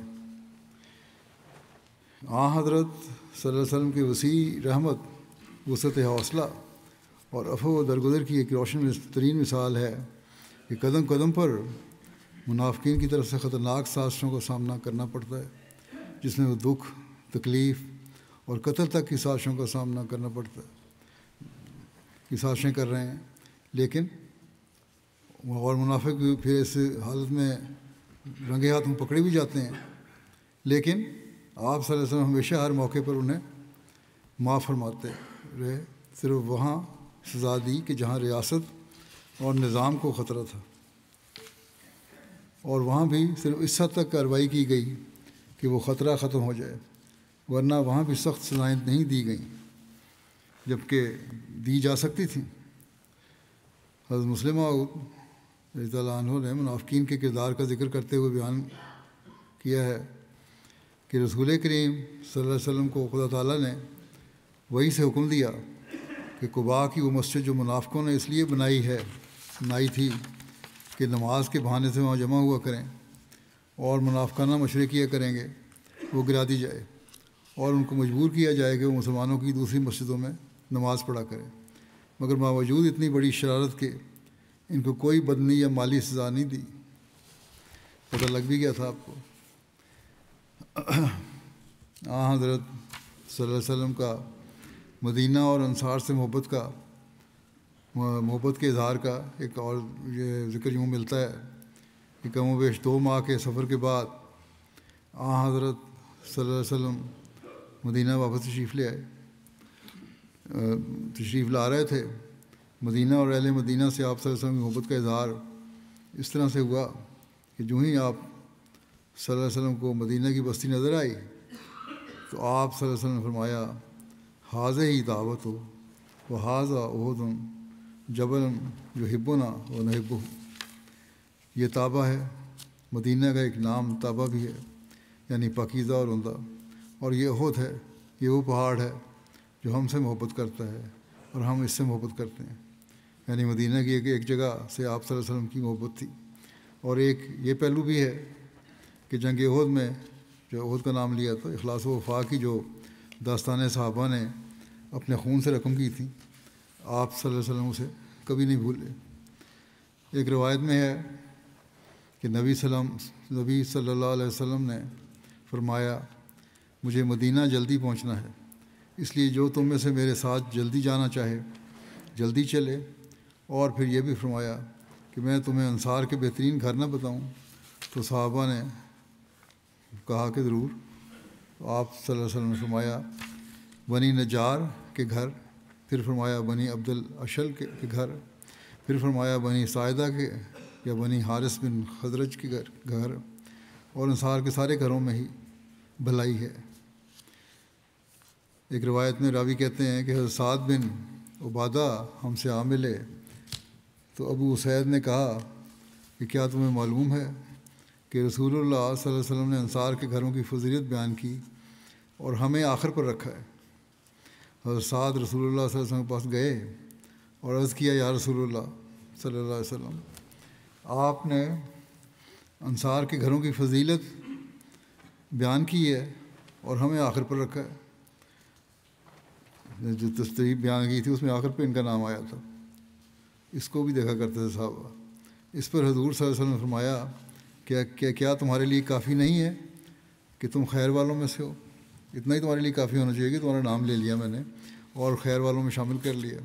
حضرت صلی اللہ علیہ وسلم کی وسیع رحمت، وسعت حوصلہ اور عفو و درگزر کی ایک روشن ترین مثال ہے کہ قدم قدم پر منافقین کی طرف سے خطرناک سازشوں کا سامنا کرنا پڑتا ہے، جس میں وہ دکھ، تکلیف اور قتل تک کی سازشوں کا سامنا کرنا پڑتا ہے، کی سازشیں کر رہے ہیں۔ لیکن اور منافق پھر اس حالت میں رنگے ہاتھوں پکڑے بھی جاتے ہیں، لیکن آپ صلی اللہ علیہ وسلم ہمیشہ ہر موقع پر انہیں معاف فرماتے رہے، صرف وہاں سزا دی کہ جہاں ریاست اور نظام کو خطرہ تھا، اور وہاں بھی صرف اس حد تک کارروائی کی گئی کہ وہ خطرہ ختم ہو جائے، ورنہ وہاں بھی سخت سزائیں نہیں دی گئیں جبکہ دی جا سکتی تھیں۔ حضرت مسلم رضی اللہ عنہ نے منافقین کے کردار کا ذکر کرتے ہوئے بیان کیا ہے کہ رسول کریم صلی اللہ علیہ وسلم کو خدا تعالیٰ نے وہی سے حکم دیا کہ قباء کی وہ مسجد جو منافقوں نے اس لیے بنائی تھی کہ نماز کے بہانے سے وہاں جمع ہوا کریں اور منافقانہ مشورے کیا کریں گے وہ گرا دی جائے اور ان کو مجبور کیا جائے کہ وہ مسلمانوں کی دوسری مسجدوں میں نماز پڑھا کریں، مگر باوجود اتنی بڑی شرارت کے ان کو کوئی بدنی یا مالی سزا نہیں دی۔ پتہ لگ بھی گیا تھا آپ کو۔ حضرت صلی اللہ علیہ وسلم کا مدینہ اور انصار سے محبت کے اظہار کا ایک اور یہ ذکر یوں ملتا ہے کہ کم و بیش 2 ماہ کے سفر کے بعد حضرت صلی اللہ علیہ وسلم مدینہ واپس تشریف لے آئے، تشریف لا رہے تھے مدینہ، اور اہل مدینہ سے آپ صلی اللہ علیہ وسلم کی محبت کا اظہار اس طرح سے ہوا کہ جو ہی آپ صلی اللہ علیہ وسلم کو مدینہ کی بستی نظر آئی تو آپ صلی اللہ علیہ وسلم نے فرمایا حاضہ ہی دعوت ہو وہ حاضہ عہد جبل جو ہبنا و نحبہ، یہ طابہ ہے، مدینہ کا ایک نام طابہ بھی ہے یعنی پاکیزہ اور عمدہ، اور یہ احد ہے، یہ وہ پہاڑ ہے جو ہم سے محبت کرتا ہے اور ہم اس سے محبت کرتے ہیں۔ یعنی مدینہ کی ایک جگہ سے آپ صلی اللہ علیہ وسلم کی محبت تھی۔ اور ایک یہ پہلو بھی ہے کہ جنگ احد میں جو احد کا نام لیا تو اخلاص و وفا کی جو داستانیں صحابہ نے اپنے خون سے رقم کی تھیں آپ صلی اللہ علیہ وسلم اسے کبھی نہیں بھولے۔ ایک روایت میں ہے کہ نبی صلی اللہ علیہ وسلم نے فرمایا مجھے مدینہ جلدی پہنچنا ہے، اس لیے جو تم میں سے میرے ساتھ جلدی جانا چاہے جلدی چلے، اور پھر یہ بھی فرمایا کہ میں تمہیں انصار کے بہترین گھر نہ بتاؤں؟ تو صحابہ نے کہا کہ ضرور۔ آپ صلی اللہ علیہ وسلم نے فرمایا بنی نجار کے گھر، پھر فرمایا بنی عبد الاشل کے گھر، پھر فرمایا بنی ساعدہ کے یا بنی حارث بن خزرج کے گھر، اور انصار کے سارے گھروں میں ہی بھلائی ہے۔ ایک روایت میں راوی کہتے ہیں کہ حضرت سعد بن عبادہ ہم سے آ ملے تو ابو اسید نے کہا کہ کیا تمہیں معلوم ہے کہ رسول اللہ صلی اللہ علیہ وسلم نے انصار کے گھروں کی فضیلت بیان کی اور ہمیں آخر پر رکھا ہے؟ حضرت سعد رسول اللہ صلی اللہ علیہ وسلم کے پاس گئے اور عرض کیا یا رسول اللہ صلی اللہ علیہ وسلم، آپ نے انصار کے گھروں کی فضیلت بیان کی ہے اور ہمیں آخر پر رکھا ہے۔ جو تصریح بیان کی تھی اس میں آخر پہ ان کا نام آیا تھا، اس کو بھی دیکھا کرتے تھے صحابہ۔ اس پر حضور صلی اللہ علیہ وسلم نے فرمایا کیا تمہارے لیے کافی نہیں ہے کہ تم خیر والوں میں سے ہو؟ اتنا ہی تمہارے لیے کافی ہونا چاہیے کہ تمہارا نام لے لیا میں نے اور خیر والوں میں شامل کر لیا۔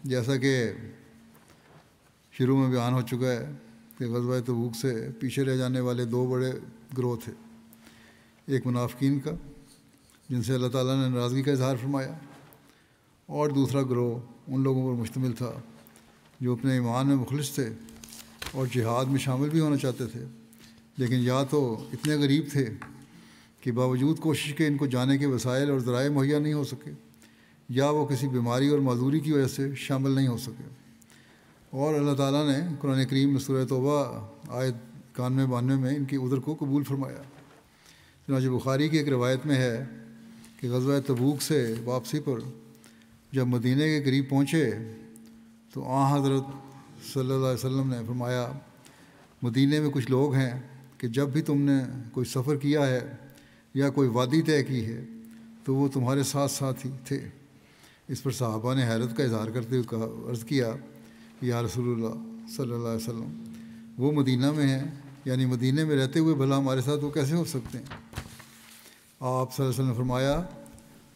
جیسا کہ شروع میں بیان ہو چکا ہے کہ غزوہ تبوک سے پیچھے رہ جانے والے 2 بڑے گروہ تھے، ایک منافقین کا جن سے اللہ تعالیٰ نے ناراضگی کا اظہار فرمایا، اور دوسرا گروہ ان لوگوں پر مشتمل تھا جو اپنے ایمان میں مخلص تھے اور جہاد میں شامل بھی ہونا چاہتے تھے، لیکن یا تو اتنے غریب تھے کہ باوجود کوشش کے ان کو جانے کے وسائل اور ذرائع مہیا نہیں ہو سکے، یا وہ کسی بیماری اور معذوری کی وجہ سے شامل نہیں ہو سکے۔ اور اللہ تعالیٰ نے قرآن کریم میں سورہ توبہ آیت 91-92 میں ان کی عذر کو قبول فرمایا۔ چنانچہ بخاری کی ایک روایت میں ہے کہ غزوہ تبوک سے واپسی پر جب مدینہ کے قریب پہنچے تو حضرت صلی اللہ علیہ وسلم نے فرمایا مدینہ میں کچھ لوگ ہیں کہ جب بھی تم نے کوئی سفر کیا ہے یا کوئی وادی طے کی ہے تو وہ تمہارے ساتھ ساتھ ہی تھے۔ اس پر صحابہ نے حیرت کا اظہار کرتے ہوئے عرض کیا کہ یا رسول اللہ صلی اللہ علیہ وسلم، وہ مدینہ میں ہیں، یعنی مدینہ میں رہتے ہوئے بھلا ہمارے ساتھ وہ کیسے ہو سکتے ہیں؟ آپ صلی اللہ علیہ وسلم نے فرمایا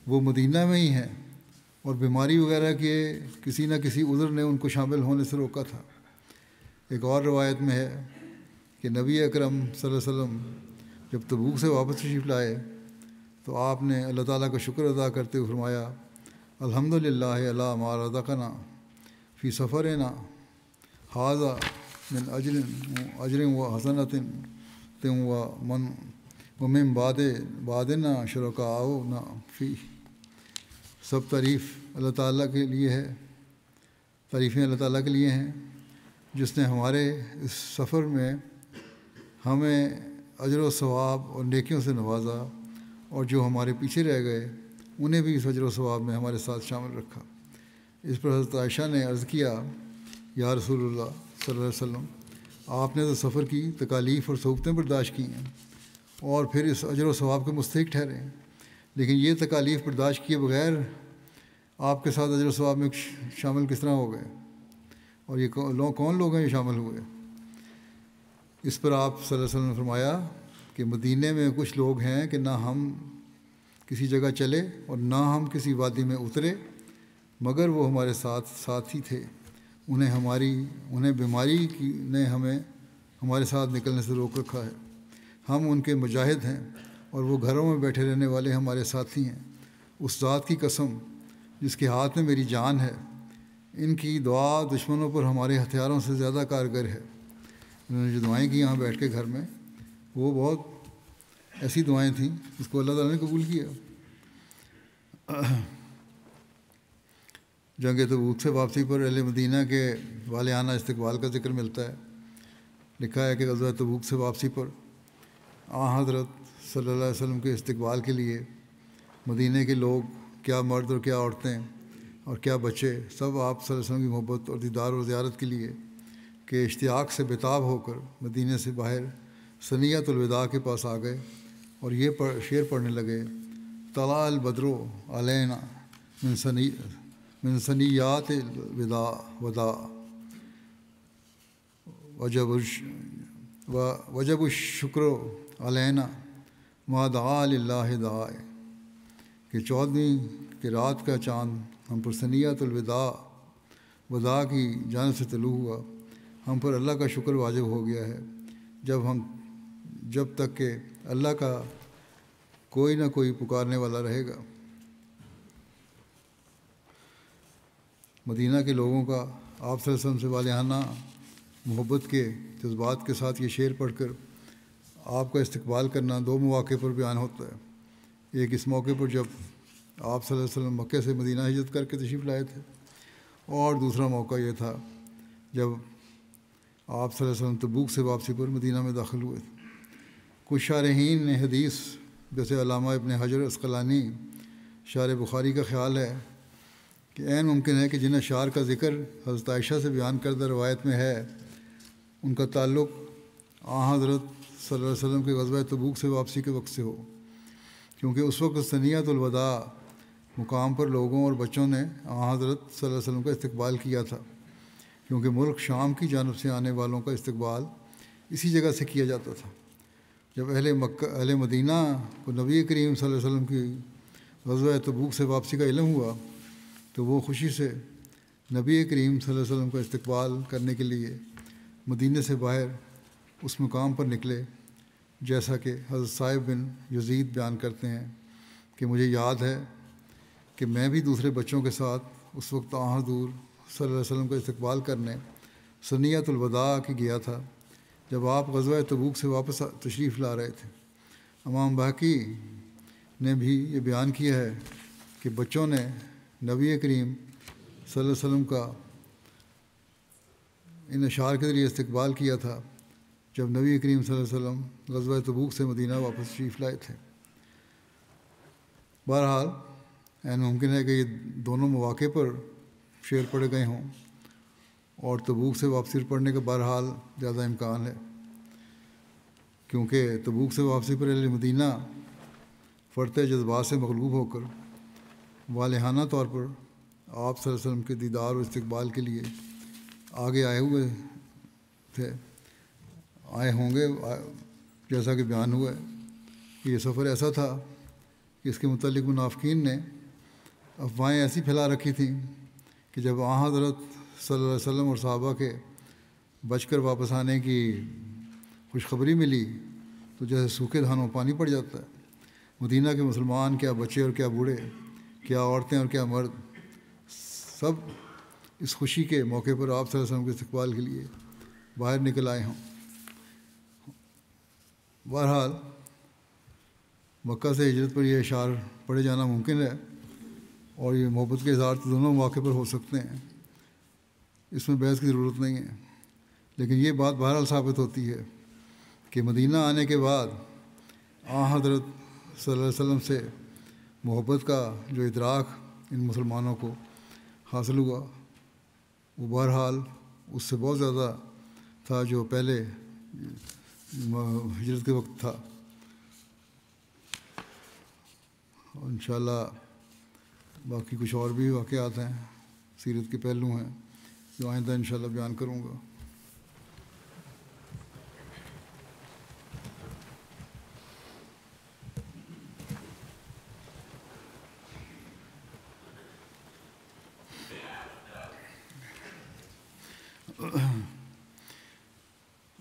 وہ مدینہ میں ہی ہیں اور بیماری وغیرہ کے کسی نہ کسی عذر نے ان کو شامل ہونے سے روکا تھا۔ ایک اور روایت میں ہے کہ نبی اکرم صلی اللہ علیہ وسلم جب تبوک سے واپس تشریف لائے تو آپ نے اللہ تعالیٰ کا شکر ادا کرتے ہوئے فرمایا الحمدللہ علی ما رزقنا فی سفرنا ھذا من اجر و حسنۃ ومن بعدنا شرکاؤنا فی۔ سب تعریف اللہ تعالیٰ کے لیے ہے، تعریفیں اللہ تعالیٰ کے لیے ہیں جس نے ہمارے اس سفر میں ہمیں اجر و ثواب اور نیکیوں سے نوازا، اور جو ہمارے پیچھے رہ گئے انہیں بھی اس اجر و ثواب میں ہمارے ساتھ شامل رکھا۔ اس پر حضرت عائشہ نے عرض کیا یا رسول اللہ صلی اللہ علیہ وسلم، آپ نے تو سفر کی تکالیف اور صعوبتیں برداشت کی ہیں اور پھر اس اجر و ثواب کے مستحق ٹھہرے ہیں، لیکن یہ تکالیف برداشت کیے بغیر آپ کے ساتھ اجر و ثواب میں شامل کس طرح ہو گئے؟ اور یہ کون لوگ ہیں یہ شامل ہوئے؟ اس پر آپ صلی اللہ علیہ وسلم نے فرمایا کہ مدینے میں کچھ لوگ ہیں کہ نہ ہم کسی جگہ چلے اور نہ ہم کسی وادی میں اترے مگر وہ ہمارے ساتھ ہی تھے، انہیں بیماری نے ہمارے ساتھ نکلنے سے روک رکھا ہے، ہم ان کے مجاہد ہیں اور وہ گھروں میں بیٹھے رہنے والے ہمارے ساتھی ہیں، اس ذات کی قسم جس کے ہاتھ میں میری جان ہے، ان کی دعا دشمنوں پر ہمارے ہتھیاروں سے زیادہ کارگر ہے۔ انہوں نے جو دعائیں کی یہاں بیٹھ کے گھر میں، وہ بہت ایسی دعائیں تھیں جس کو اللہ تعالیٰ نے قبول کیا۔ جنگ تبوک سے واپسی پر اہل مدینہ کے والہانہ استقبال کا ذکر ملتا ہے۔ لکھا ہے کہ غزوہ تبوک سے واپسی پر حضرت صلی اللہ علیہ وسلم کے استقبال کے لیے مدینہ کے لوگ، کیا مرد اور کیا عورتیں اور کیا بچے، سب آپ صلی اللہ علیہ وسلم کی محبت اور دیدار اور زیارت کے لیے کہ اشتیاق سے بےتاب ہو کر مدینہ سے باہر ثنیۃ الوداع کے پاس آ گئے اور یہ شعر پڑھنے لگے: طلع البدر علینا من ثنیات الوداع وجب الشکر علینا ما دعا للہ داع، کہ 14ویں کی رات کا چاند ہم پر ثنیۃ وداع کی جانب سے طلوع ہوا، ہم پر اللہ کا شکر واجب ہو گیا ہے جب تک کہ اللہ کا کوئی نہ کوئی پکارنے والا رہے گا۔ مدینہ کے لوگوں کا آپ صلی اللہ علیہ وسلم سے والہانہ محبت کے جذبات کے ساتھ یہ شعر پڑھ کر آپ کا استقبال کرنا 2 مواقع پر بیان ہوتا ہے۔ ایک اس موقع پر جب آپ صلی اللہ علیہ وسلم مکہ سے مدینہ ہجرت کر کے تشریف لائے تھے، اور دوسرا موقع یہ تھا جب آپ صلی اللہ علیہ وسلم تبوک سے واپسی پر مدینہ میں داخل ہوئے تھے۔ کچھ شارحین حدیث جیسے علامہ ابن حجر عسقلانی شارح بخاری کا خیال ہے کہ عین ممکن ہے کہ جن اشعار کا ذکر حضرت عائشہ سے بیان کردہ روایت میں ہے ان کا تعلق حضرت صلی اللہ علیہ وسلم کے غزوہ تبوک سے واپسی کے وقت سے ہو، کیونکہ اس وقت ثنیۃ الوداع مقام پر لوگوں اور بچوں نے حضرت صلی اللہ علیہ وسلم کا استقبال کیا تھا، کیونکہ ملک شام کی جانب سے آنے والوں کا استقبال اسی جگہ سے کیا جاتا تھا۔ جب اہل مدینہ کو نبی کریم صلی اللہ علیہ وسلم کی غزوہ تبوک سے واپسی کا علم ہوا تو وہ خوشی سے نبی کریم صلی اللہ علیہ وسلم کا استقبال کرنے کے لیے مدینہ سے باہر اس مقام پر نکلے، جیسا کہ حضرت صاحب بن یزید بیان کرتے ہیں کہ مجھے یاد ہے کہ میں بھی دوسرے بچوں کے ساتھ اس وقت حضور صلی اللہ علیہ وسلم کا استقبال کرنے ثنیۃ الوداع کی گیا تھا جب آپ غزوہ تبوک سے واپس تشریف لا رہے تھے۔ امام بہقی نے بھی یہ بیان کیا ہے کہ بچوں نے نبی کریم صلی اللہ علیہ وسلم کا ان اشعار کے ذریعے استقبال کیا تھا جب نبی کریم صلی اللہ علیہ وسلم غزوہ تبوک سے مدینہ واپس تشریف لائے تھے۔ بہرحال عین ممکن ہے کہ یہ دونوں مواقع پر شعر پڑھے گئے ہوں، اور تبوک سے واپسی پڑھنے کا بہرحال زیادہ امکان ہے، کیونکہ تبوک سے واپسی پر اہل مدینہ فرط جذبات سے مغلوب ہو کر والہانہ طور پر آپ صلی اللہ علیہ وسلم کے دیدار اور استقبال کے لیے آگے آئے ہوں گے، جیسا کہ بیان ہوا ہے کہ یہ سفر ایسا تھا کہ اس کے متعلق منافقین نے افواہیں ایسی پھیلا رکھی تھیں کہ جب حضرت صلی اللہ علیہ وسلم اور صحابہ کے بچ کر واپس آنے کی خوشخبری ملی تو جیسے سوکھے دھانوں پانی پڑ جاتا ہے۔ مدینہ کے مسلمان، کیا بچے اور کیا بوڑھے، کیا عورتیں اور کیا مرد، سب اس خوشی کے موقع پر آپ صلی اللہ علیہ وسلم کے استقبال کے لیے باہر نکل آئے ہوں۔ بہرحال مکہ سے ہجرت پر یہ اشعار پڑھے جانا ممکن ہے، اور یہ محبت کے اظہار تو دونوں موقع پر ہو سکتے ہیں، اس میں بحث کی ضرورت نہیں ہے، لیکن یہ بات بہرحال ثابت ہوتی ہے کہ مدینہ آنے کے بعد حضرت صلی اللہ علیہ وسلم سے محبت کا جو ادراک ان مسلمانوں کو حاصل ہوا وہ بہرحال اس سے بہت زیادہ تھا جو پہلے ہجرت کے وقت تھا. انشاءاللہ باقی کچھ اور بھی واقعات ہیں، سیرت کے پہلو ہیں جو آئندہ انشاءاللہ بیان کروں گا.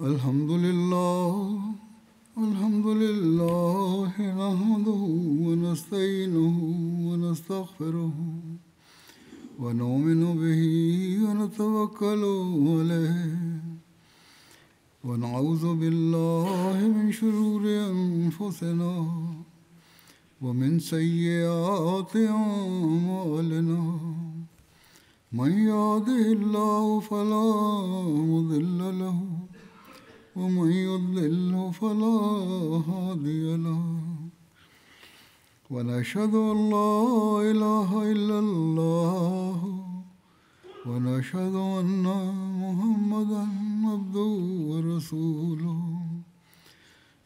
الحمد لله نحمده ونستعينه ونستغفره ونؤمن به ونتوكل عليه ونعوذ بالله من شرور أنفسنا ومن سيئات أعمالنا من يهده الله فلا مضل له ومن يضلل فلا هادي له ونشهد أن لا إله إلا الله ونشهد أن محمدا عبده ورسوله.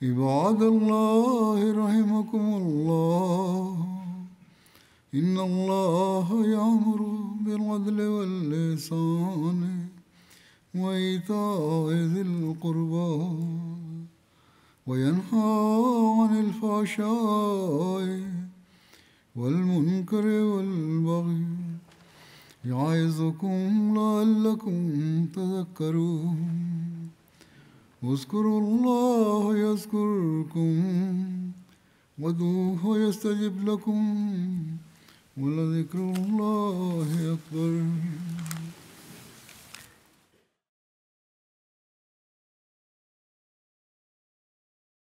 عباد الله رحمكم الله، إن الله يأمر بالعدل والإحسان وإيتاء ذي القربى وينهى عن الفحشاء والمنكر والبغي يعظكم لعلكم تذكرون. اذكروا الله يذكركم وادعوه يستجب لكم ولذكر الله أكبر.